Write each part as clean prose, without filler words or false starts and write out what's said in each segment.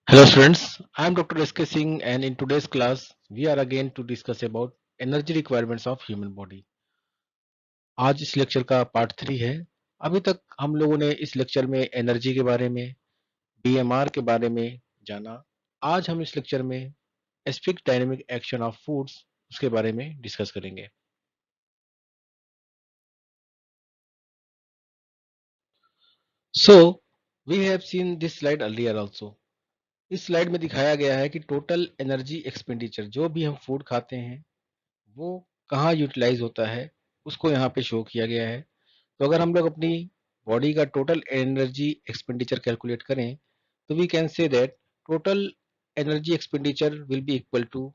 Hello students, I am Dr. S.K. Singh and in today's class we are again to discuss about energy requirements of human body. आज इस lecture का part 3 है। अभी तक हम लोगों ने इस लेक्चर में एनर्जी के बारे में, बीएमआर के बारे में जाना। आज हम इस लेक्चर में specific dynamic action of foods उसके बारे में डिस्कस करेंगे। So we have seen this slide earlier also. इस स्लाइड में दिखाया गया है कि टोटल एनर्जी एक्सपेंडिचर जो भी हम फूड खाते हैं वो कहाँ यूटिलाइज होता है उसको यहाँ पे शो किया गया है। तो अगर हम लोग अपनी बॉडी का टोटल एनर्जी एक्सपेंडिचर कैलकुलेट करें तो we can say that total energy expenditure will be equal to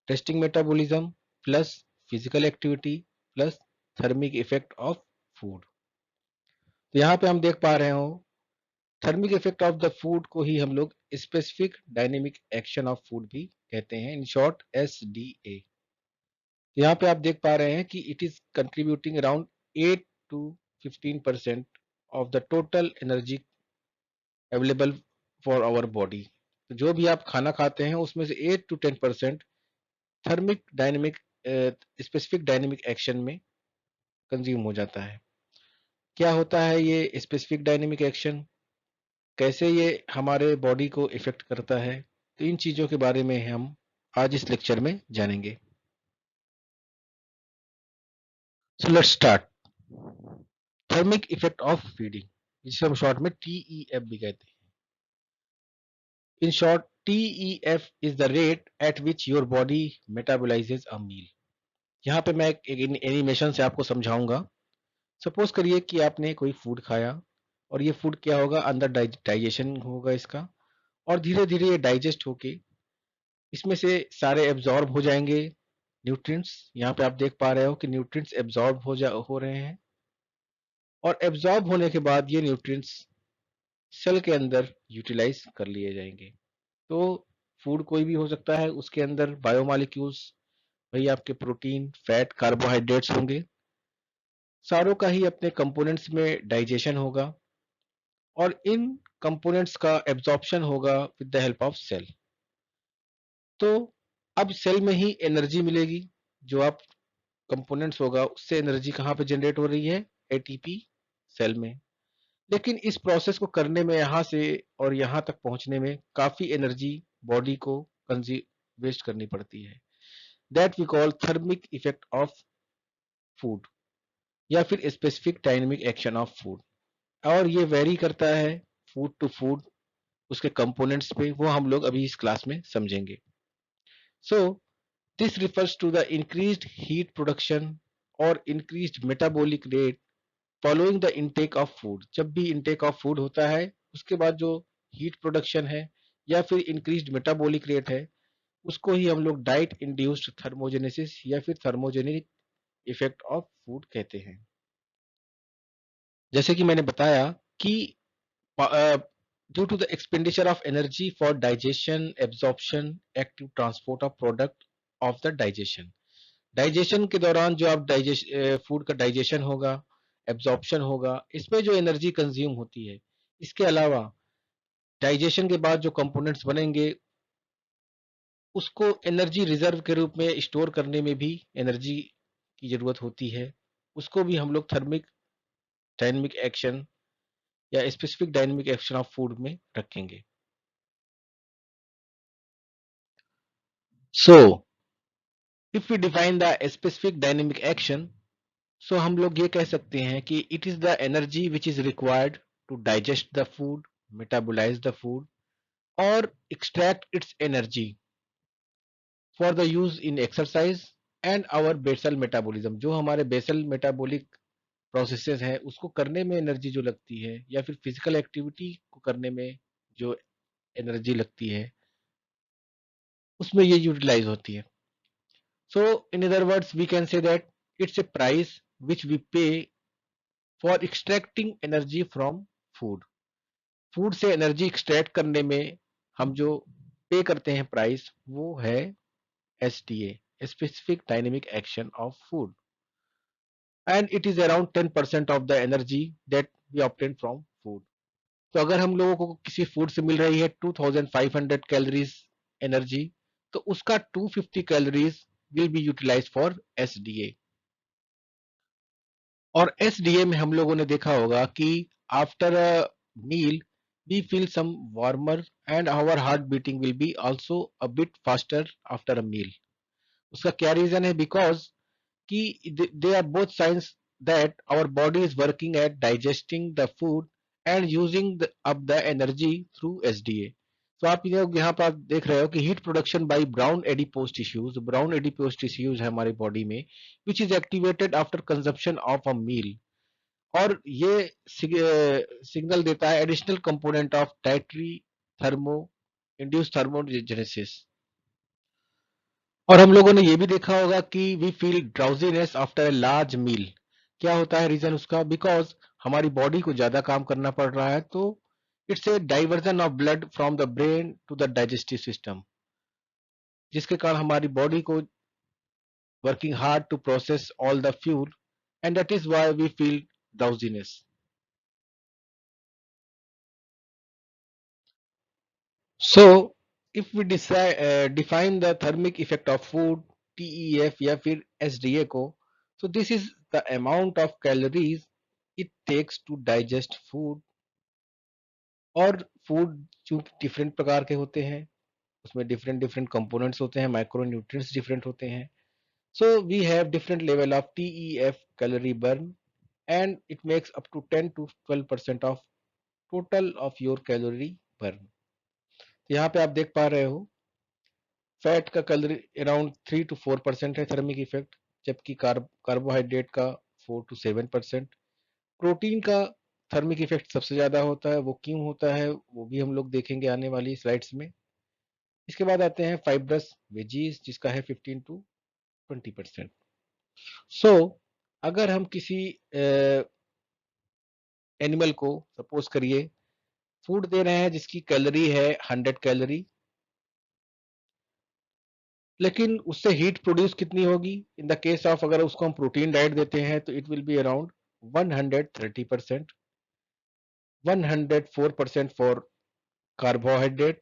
resting metabolism plus physical activity plus thermic effect of food. तो यहाँ पे हम देख पा रहे हो thermic effect of the food को ही हम लोग specific dynamic action of food भी कहते हैं, इन शॉर्ट SDA। तो यहाँ पे आप देख पा रहे हैं कि it is contributing around 8 to 15% of the total energy available for our body. तो जो भी आप खाना खाते हैं उसमें से 8 to 10% thermic dynamic specific dynamic action में कंज्यूम हो जाता है। क्या होता है ये स्पेसिफिक डायनेमिक एक्शन, कैसे ये हमारे बॉडी को इफेक्ट करता है, तो इन चीजों के बारे में हम आज इस लेक्चर में जानेंगे। So let's start. Thermic effect of feeding, जिसे हम शॉर्ट में TEF भी कहते हैं। In short TEF is the rate at which your body metabolises a meal. यहाँ पे मैं एक एनिमेशन से आपको समझाऊंगा। सपोज करिए कि आपने कोई फूड खाया और ये फूड क्या होगा, अंदर डाइजेशन होगा इसका, और धीरे धीरे ये डाइजेस्ट होके इसमें से सारे एब्जॉर्ब हो जाएंगे न्यूट्रिएंट्स। यहाँ पे आप देख पा रहे हो कि न्यूट्रिएंट्स एब्जॉर्ब हो रहे हैं, और एब्जॉर्ब होने के बाद ये न्यूट्रिएंट्स सेल के अंदर यूटिलाइज कर लिए जाएंगे। तो फूड कोई भी हो सकता है, उसके अंदर बायोमॉलिक्यूल्स, वही आपके प्रोटीन, फैट, कार्बोहाइड्रेट्स होंगे, सारों का ही अपने कंपोनेंट्स में डाइजेशन होगा और इन कंपोनेंट्स का एब्जॉर्प्शन होगा with the help of cell. तो अब सेल में ही एनर्जी मिलेगी, जो आप कंपोनेंट्स होगा उससे एनर्जी कहाँ पे जनरेट हो रही है, ATP सेल में। लेकिन इस प्रोसेस को करने में यहाँ से और यहाँ तक पहुँचने में काफी एनर्जी बॉडी को वेस्ट करनी पड़ती है। That we call thermic effect of food या फिर specific dynamic action of food. और ये वेरी करता है फूड टू फूड, उसके कंपोनेंट्स पे, वो हम लोग अभी इस क्लास में समझेंगे। So this refers to the increased heat production और increased metabolic rate following the intake of food. जब भी इनटेक ऑफ फूड होता है उसके बाद जो हीट प्रोडक्शन है या फिर इंक्रीज्ड मेटाबॉलिक रेट है, उसको ही हम लोग डाइट इंड्यूस्ड थर्मोजेनेसिस या फिर थर्मोजेनिक इफेक्ट ऑफ फूड कहते हैं। जैसे कि मैंने बताया कि due to the expenditure of energy for digestion, absorption, active transport of product of the digestion. Digestion के दौरान जो आप फूड का डाइजेशन होगा, एब्जॉर्प्शन होगा, इसमें जो एनर्जी कंज्यूम होती है, इसके अलावा डाइजेशन के बाद जो कंपोनेंट्स बनेंगे उसको एनर्जी रिजर्व के रूप में स्टोर करने में भी एनर्जी की जरूरत होती है। उसको भी हम लोग थर्मिक डायनेमिक एक्शन या specific dynamic action of food में रखेंगे। So if we define the specific dynamic action, so हम लोग ये कह सकते हैं कि it is the energy which is required to digest the food, metabolise the food और extract its energy for the use in exercise and our basal metabolism. जो हमारे बेसल मेटाबॉलिक प्रोसेसेस है उसको करने में एनर्जी जो लगती है या फिर फिजिकल एक्टिविटी को करने में जो एनर्जी लगती है उसमें ये यूटिलाइज होती है। So in other words we can say that it's a price which we pay for extracting energy from food. Food से एनर्जी एक्सट्रैक्ट करने में हम जो पे करते हैं प्राइस, वो है SDA, specific dynamic action of food, and it is around 10% of the energy that we obtain from food. तो अगर हम लोगों को किसी फूड से मिल रही है 2500 कैलोरीज एनर्जी, तो उसका 250 calories will be utilise for SDA. और एसडीए में हम लोगों ने देखा होगा कि after a meal we feel some warmer and our heart beating will be also a bit faster after a meal. उसका क्या रीजन है? बिकॉज कि they are both signs that our body is working at digesting the food and using up the energy through SDA. तो आप यहाँ पर आप देख रहे हो कि heat production by brown adipose tissues, brown adipose tissues है हमारी बॉडी में, which is activated after consumption of a meal. और ये सिग्नल देता है additional component of dietary thermo induce thermogenesis. और हम लोगों ने ये भी देखा होगा कि we feel drowsiness after a large meal. क्या होता है रीजन उसका? बिकॉज हमारी बॉडी को ज्यादा काम करना पड़ रहा है, तो it's a diversion of blood from the brain to the digestive system, जिसके कारण हमारी बॉडी को working hard to process all the fuel, and that is why we feel drowsiness. So if we define the thermic effect of food, TEF या फिर SDA को, so this is the amount of calories it takes to digest food। और food चूंकि different प्रकार के होते हैं, उसमें डिफरेंट डिफरेंट कंपोनेंट्स होते हैं, माइक्रो न्यूट्रिएंट्स डिफरेंट होते हैं, so we have different level of TEF calorie burn, and it makes up to 10 to 12% of total of your calorie burn. यहाँ पे आप देख पा रहे हो फैट का कैलोरी अराउंड 3 to 4% है थर्मिक इफेक्ट, जबकि कार्बोहाइड्रेट का 4 to 7%। प्रोटीन का थर्मिक इफेक्ट सबसे ज्यादा होता है। वो क्यों होता है वो भी हम लोग देखेंगे आने वाली स्लाइड्स में। इसके बाद आते हैं फाइब्रस वेजीज, जिसका है 15 to 20%। सो अगर हम किसी एनिमल को सपोज करिए फूड दे रहे हैं जिसकी कैलोरी है 100 कैलोरी, लेकिन उससे हीट प्रोड्यूस कितनी होगी? इन द केस ऑफ अगर उसको हम प्रोटीन डाइट देते हैं तो it will be around 130%, 104% for carbohydrate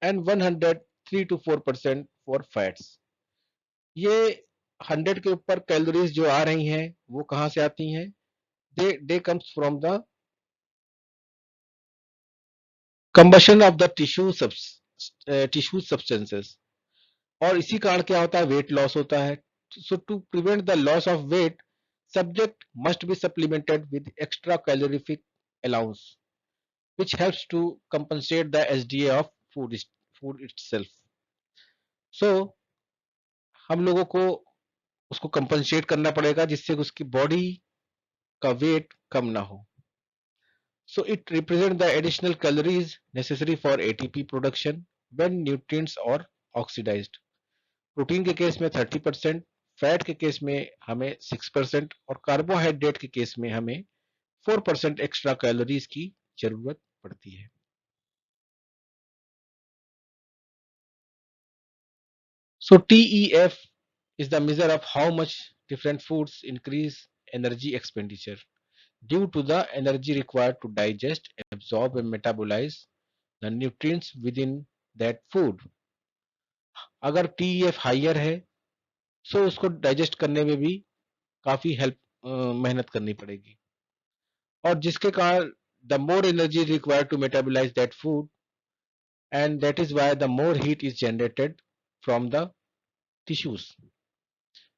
and 103 to 4% for fats. ये 100 के ऊपर कैलोरीज जो आ रही हैं वो कहाँ से आती हैं? They comes from the combustion of the tissue substances. और इसी कारण क्या होता है? वेट लॉस होता है। So to prevent the loss of weight, subject must be supplemented with extra calorific allowance, which helps to compensate the SDA of food itself. So हम लोगों को उसको कंपनसेट करना पड़ेगा जिससे उसकी बॉडी का वेट कम ना हो। So it represents the additional calories necessary for ATP production when nutrients are oxidized। Protein के केस में 30%, फैट के केस में हमें 6% और कार्बोहाइड्रेट के केस में हमें 4% एक्स्ट्रा कैलोरीज की जरूरत पड़ती है। So TEF is the measure of how much different foods increase energy expenditure due to the energy required to digest, absorb and metabolize the nutrients within that food। अगर TEF higher है सो उसको digest करने में भी काफी help मेहनत करनी पड़ेगी, और जिसके कारण the more energy required to metabolise that food, and that is why the more heat is generated from the tissues.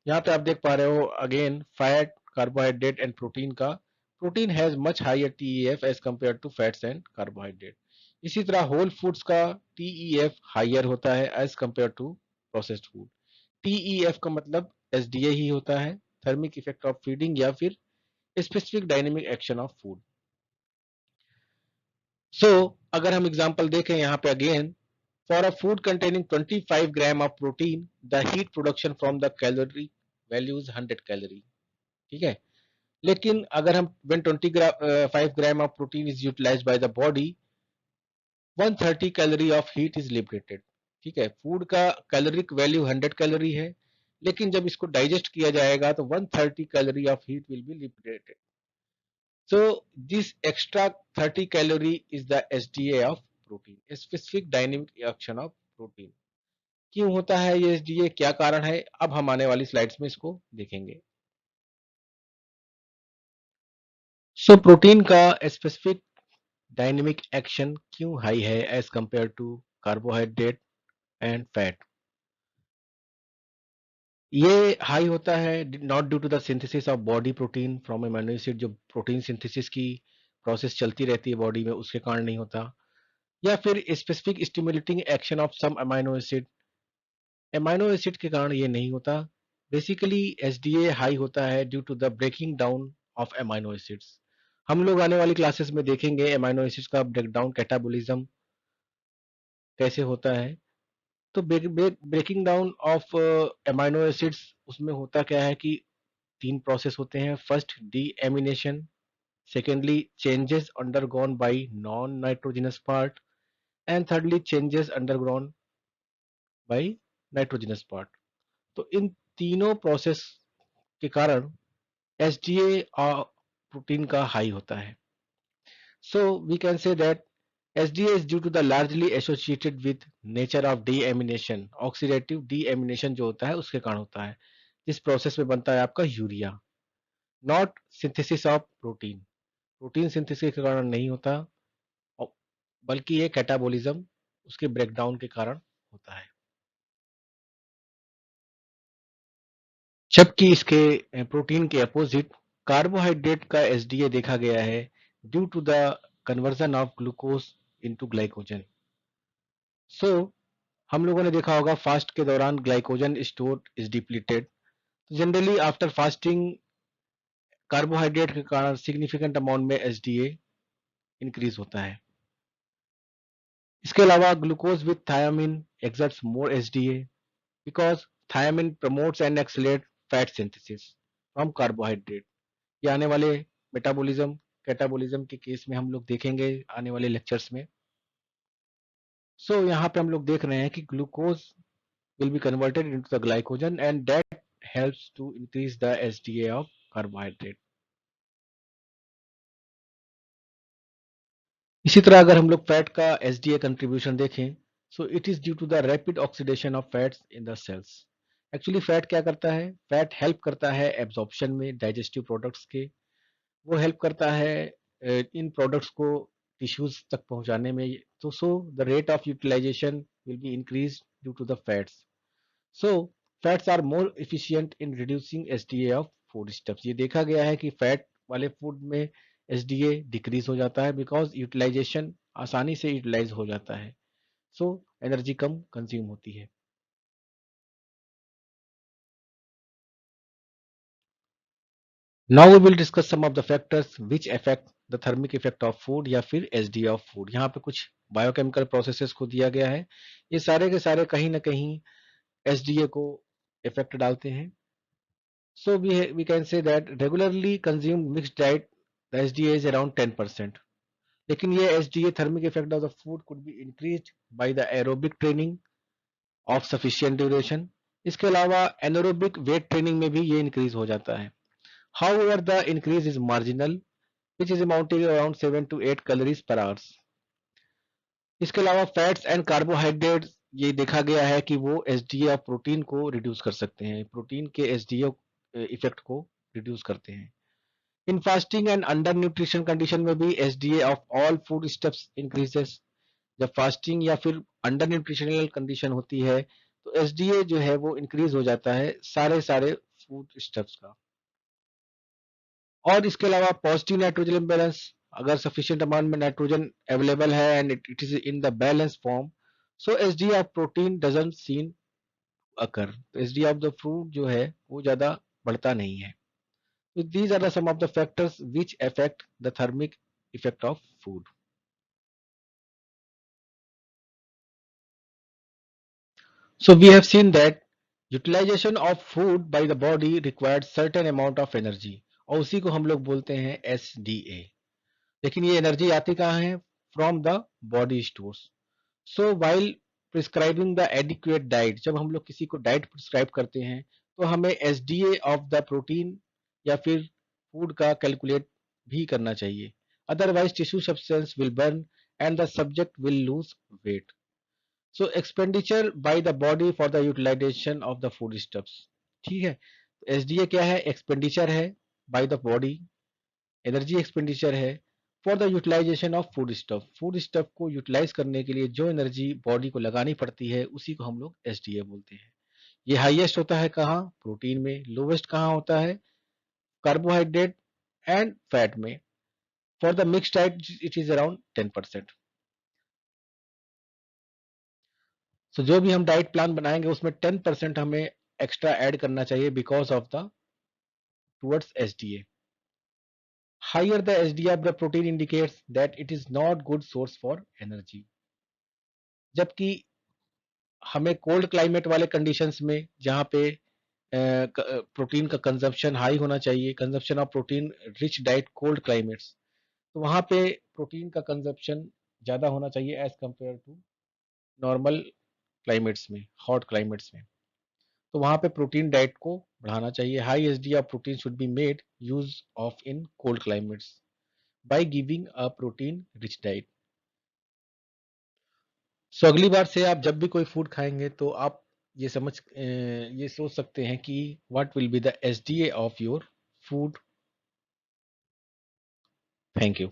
यहाँ पे आप देख पा रहे हो again fat, carbohydrate and protein का। Protein has much higher TEF as compare to fats and carbohydrate. इसी तरह होल फूड्स का टीईएफ हायर होता है as compare to processed food. TEF का मतलब एसडीए ही होता है, थर्मिक इफेक्ट ऑफ फीडिंग या फिर specific dynamic action of food. सो अगर हम एग्जांपल देखें यहाँ पे again, for a food containing 25 gram of protein the heat production from the calorie value is 100 calorie. ठीक है, लेकिन अगर हम when 25 gram of protein is utilised by the body, 130 calorie of heat is liberated. ठीक है, food का caloric value 100 calorie है, लेकिन जब इसको डाइजेस्ट किया जाएगा तो 130 calorie of heat will be liberated. So this extra 30 calorie is the SDA of protein, a specific dynamic action of protein. क्यों होता है ये SDA, क्या कारण है, अब हम आने वाली स्लाइड्स में इसको देखेंगे. सो प्रोटीन का स्पेसिफिक डायनेमिक एक्शन क्यों हाई है as compare to carbohydrate and fat. ये हाई होता है not due to the synthesis of body protein from amino acid, जो प्रोटीन सिंथेसिस की प्रोसेस चलती रहती है बॉडी में उसके कारण नहीं होता, या फिर specific stimulating action of some amino acid के कारण ये नहीं होता. बेसिकली एसडीए हाई होता है due to the breaking down of amino acids. हम लोग आने वाली क्लासेस में देखेंगे अमाइनो एसिड्स का ब्रेकडाउन कैटाबोलिज्म कैसे होता है. तो breaking down of amino acids, उसमें होता क्या है कि तीन प्रोसेस होते हैं. First deamination, secondly changes undergone by non nitrogenous part, and thirdly changes undergone by nitrogenous part. तो इन तीनों प्रोसेस के कारण एसडीए प्रोटीन का हाई होता है. So we can say that SDA is due to the largely associated with nature of deamination. Oxidative deamination जो होता है उसके कारण होता है, जिस प्रोसेस में बनता है आपका urea. Not synthesis of protein, protein synthesis के कारण नहीं होता, बल्कि ये कैटाबोलिज्म उसके ब्रेकडाउन के कारण होता है. जबकि इसके प्रोटीन के अपोजिट कार्बोहाइड्रेट का एसडीए देखा गया है due to the conversion of glucose into glycogen. सो हम लोगों ने देखा होगा फास्ट के दौरान glycogen store is depleted. Generally after fasting carbohydrate के कारण सिग्निफिकेंट अमाउंट में एसडीए इंक्रीज होता है. इसके अलावा glucose with thiamine exerts more SDA because thiamine promotes and accelerate fat synthesis from carbohydrate. ये आने वाले मेटाबॉलिज्म कैटाबॉलिज्म के केस में हम लोग देखेंगे आने वाले लेक्चर्स में. सो यहाँ पे हम लोग देख रहे हैं कि glucose will be converted into the glycogen and that helps to increase the SDA of carbohydrate. इसी तरह अगर हम लोग फैट का SDA कंट्रीब्यूशन देखें, so it is due to the rapid oxidation of fats in the cells. Actually fat क्या करता है, फैट हेल्प करता है एब्जॉर्प्शन में डाइजेस्टिव प्रोडक्ट्स के, वो हेल्प करता है इन प्रोडक्ट्स को टिश्यूज तक पहुंचाने में. तो so the rate of utilization will be increase due to the fats. So fats are more efficient in reducing SDA of foodstuffs. ये देखा गया है कि फैट वाले फूड में SDA डिक्रीज हो जाता है बिकॉज यूटिलाइजेशन आसानी से यूटिलाइज हो जाता है. सो एनर्जी कम कंज्यूम होती है. Now we will discuss some of the factors which affect the thermic effect of food या फिर SDA of food. यहाँ पे कुछ बायोकेमिकल प्रोसेसेस को दिया गया है, ये सारे के सारे कहीं ना कहीं SDA को इफेक्ट डालते हैं. So we can say that regularly consumed mixed diet, the SDA is around 10%. लेकिन ये SDA thermic effect of the food could be increased by the aerobic training of sufficient duration. इसके अलावा anaerobic weight training में भी ये increase हो जाता है. However, the increase is marginal, which is amounting around 7 to 8 calories per hour. इसके अलावा फैट्स एंड कार्बोहाइड्रेट्स, ये देखा गया है कि वो एसडीए ऑफ प्रोटीन को रिड्यूस कर सकते हैं, प्रोटीन के एसडीए इफेक्ट को रिड्यूस करते हैं. In fasting and under nutrition condition में भी SDA of all food steps increases. जब फास्टिंग या फिर अंडर न्यूट्रिशनल कंडीशन होती है तो एसडीए जो है वो इंक्रीज हो जाता है सारे फूड स्टेप्स का. और इसके अलावा पॉजिटिव नाइट्रोजन इम्बैलेंस, अगर सफिशिएंट अमाउंट में नाइट्रोजन अवेलेबल है and it is in the balance form, so SDA of protein doesn't seen occur. तो एसडीए ऑफ द फूड जो है वो ज्यादा बढ़ता नहीं है. So these are the some of the factors which affect the thermic effect of food. So we have seen that utilization of food by the body requires certain amount of energy और उसी को हम लोग बोलते हैं SDA. लेकिन ये energy आती कहाँ है, from the body stores. So while prescribing the adequate diet, जब हम लोग किसी को डाइट प्रिस्क्राइब करते हैं तो हमें SDA ऑफ द प्रोटीन या फिर फूड का कैलकुलेट भी करना चाहिए, otherwise tissue substance will burn and the subject will lose weight. So expenditure by the body for the utilisation of the food stuffs. ठीक है, एसडीए क्या है? एक्सपेंडिचर है by the body, energy expenditure है for the utilisation of food stuff. Food stuff को utilise करने के लिए जो एनर्जी बॉडी को लगानी पड़ती है उसी को हम लोग एसडीए बोलते हैं। ये हाईएस्ट होता है कहाँ? प्रोटीन में। लोवेस्ट कहाँ होता है? कार्बोहाइड्रेट एंड फैट में। For the mix diet it is around 10%। सो जो भी हम डाइट प्लान बनाएंगे उसमें 10% हमें एक्स्ट्रा ऐड करना चाहिए because of the towards SDA. Higher the SDR of the protein indicates that it is not good source for energy। जबकि हमें कोल्ड क्लाइमेट वाले कंडीशंस में जहाँ पे प्रोटीन का कंजप्शन हाई होना चाहिए, consumption of protein rich diet cold climates, तो वहाँ पे प्रोटीन का कंजप्शन ज़्यादा होना चाहिए as compare to normal climates में, हॉट क्लाइमेट्स में। तो वहाँ पे प्रोटीन डाइट को बढ़ाना चाहिए। High SD of protein should be made use of in cold climates by giving a protein rich diet. So अगली बार से आप जब भी कोई फूड खाएंगे तो आप ये सोच सकते हैं कि what will be the SDA of your food. Thank you.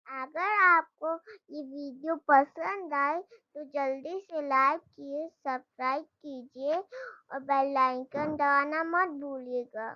अगर आपको ये वीडियो पसंद आए तो जल्दी से लाइक कीजिए, सब्सक्राइब कीजिए और बेल आइकन दबाना मत भूलिएगा।